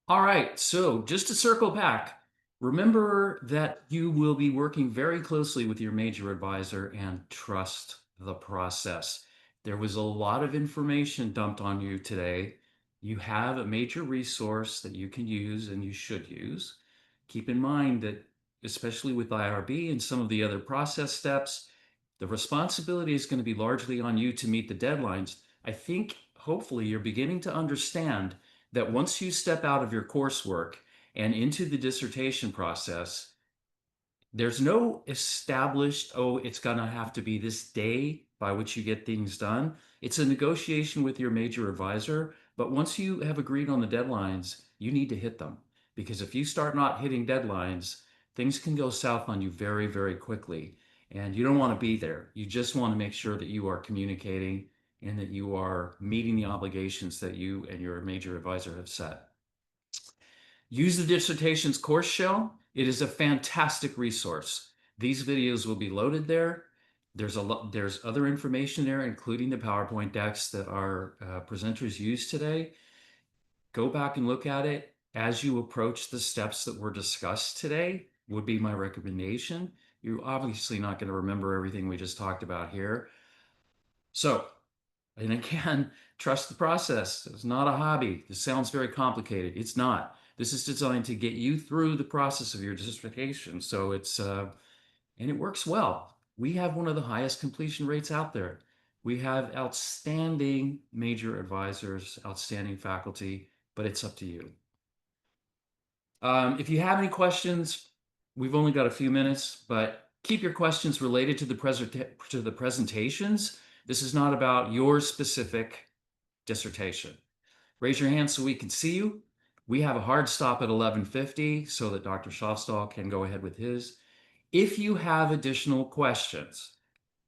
All right, so just to circle back, remember that you will be working very closely with your major advisor and trust the process. There was a lot of information dumped on you today. You have a major resource that you can use and you should use. Keep in mind that, especially with IRB and some of the other process steps, the responsibility is going to be largely on you to meet the deadlines. I think hopefully you're beginning to understand that once you step out of your coursework and into the dissertation process, there's no established, oh, it's going to have to be this day by which you get things done. It's a negotiation with your major advisor. But once you have agreed on the deadlines, you need to hit them. Because if you start not hitting deadlines, things can go south on you very, very quickly. And you don't want to be there. You just want to make sure that you are communicating and that you are meeting the obligations that you and your major advisor have set. Use the dissertation's course shell. It is a fantastic resource. These videos will be loaded there. There's other information there, including the PowerPoint decks that our presenters used today. Go back and look at it as you approach the steps that were discussed today, would be my recommendation. You're obviously not going to remember everything we just talked about here. So, and again, trust the process. It's not a hobby. This sounds very complicated. It's not. This is designed to get you through the process of your dissertation. So and it works well. We have one of the highest completion rates out there. We have outstanding major advisors, outstanding faculty, but it's up to you. If you have any questions, we've only got a few minutes, but keep your questions related to the presentations. This is not about your specific dissertation. Raise your hand so we can see you. We have a hard stop at 11:50 so that Dr. Schofstall can go ahead with his. If you have additional questions,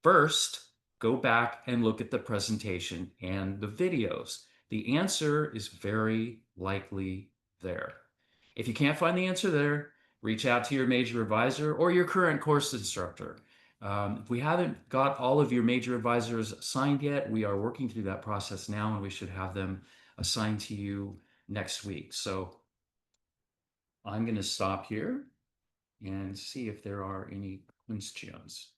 first, go back and look at the presentation and the videos. The answer is very likely there. If you can't find the answer there, reach out to your major advisor or your current course instructor. If we haven't got all of your major advisors assigned yet, we are working through that process now, and we should have them assigned to you next week. So I'm going to stop here and see if there are any questions.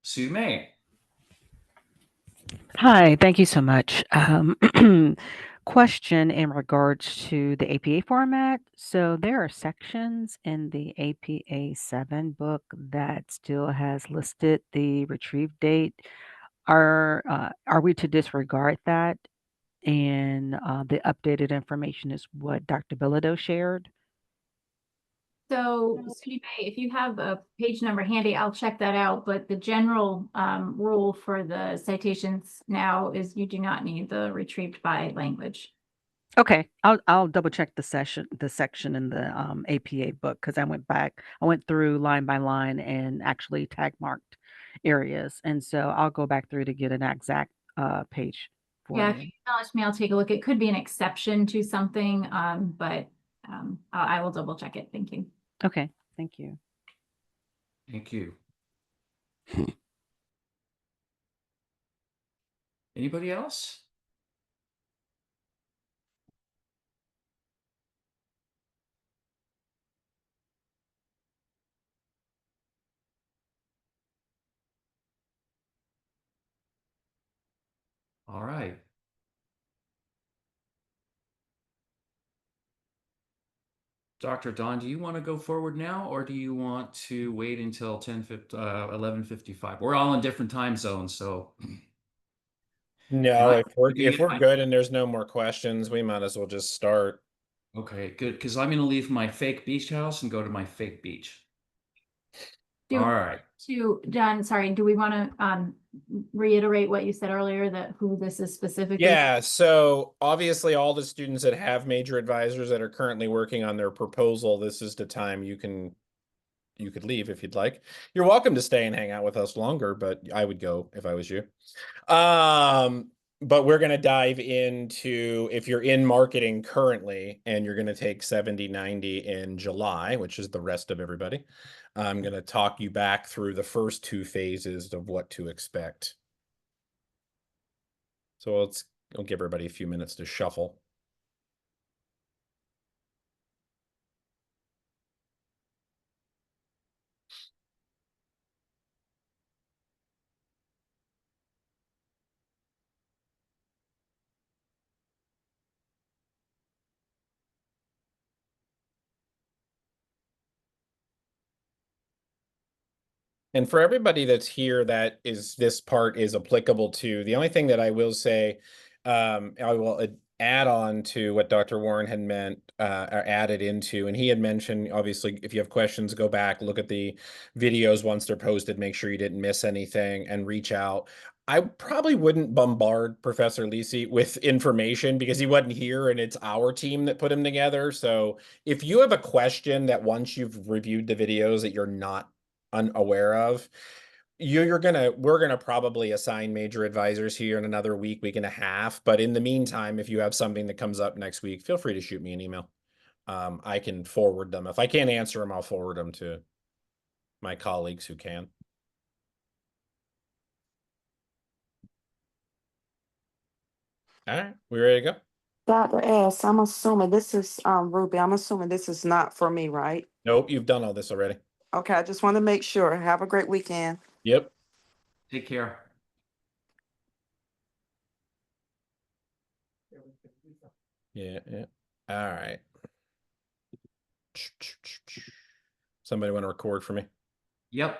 Sue May. Hi, thank you so much. Question in regards to the APA format. So there are sections in the APA 7 book that still has listed the retrieve date. Are we to disregard that? And the updated information is what Dr. Bilodeau shared. So, Sudie May, if you have a page number handy, I'll check that out. But the general rule for the citations now is you do not need the retrieved by language. Okay, I'll double check the section in the APA book because I went through line by line and actually tag marked areas, and so I'll go back through to get an exact page for Yeah, you. if you acknowledge me, I'll take a look. It could be an exception to something, but I will double check it. Thank you. Okay, thank you. Thank you. Anybody else? All right. Dr. Don, do you want to go forward now, or do you want to wait until 11:55? We're all in different time zones, so. No, if we're I- good and there's no more questions, we might as well just start. Okay, good, because I'm going to leave my fake beach house and go to my fake beach. Do- All right. John, sorry, do we want to reiterate what you said earlier, that who this is specifically? Yeah, so obviously all the students that have major advisors that are currently working on their proposal, this is the time you could leave if you'd like. You're welcome to stay and hang out with us longer, but I would go if I was you. But we're going to dive into, if you're in marketing currently and you're going to take 70-90 in July, which is the rest of everybody, I'm going to talk you back through the first two phases of what to expect. So I'll give everybody a few minutes to shuffle. And for everybody that's here, this part is applicable to. The only thing that I will say, I will add on to what Dr. Warren had meant, or added into, and he had mentioned, obviously, if you have questions, go back, look at the videos once they're posted, make sure you didn't miss anything, and reach out. I probably wouldn't bombard Professor Lisi with information because he wasn't here and it's our team that put him together. So if you have a question that once you've reviewed the videos that you're not unaware of, we're gonna probably assign major advisors here in another week and a half. But in the meantime, if you have something that comes up next week, feel free to shoot me an email. I can forward them. If I can't answer them, I'll forward them to my colleagues who can. All right, we ready to go? Dr. S, I'm assuming this is Ruby. I'm assuming this is not for me, right? Nope, you've done all this already. Okay, I just want to make sure. Have a great weekend. Yep. Take care. Yeah. All right. Somebody want to record for me? Yep.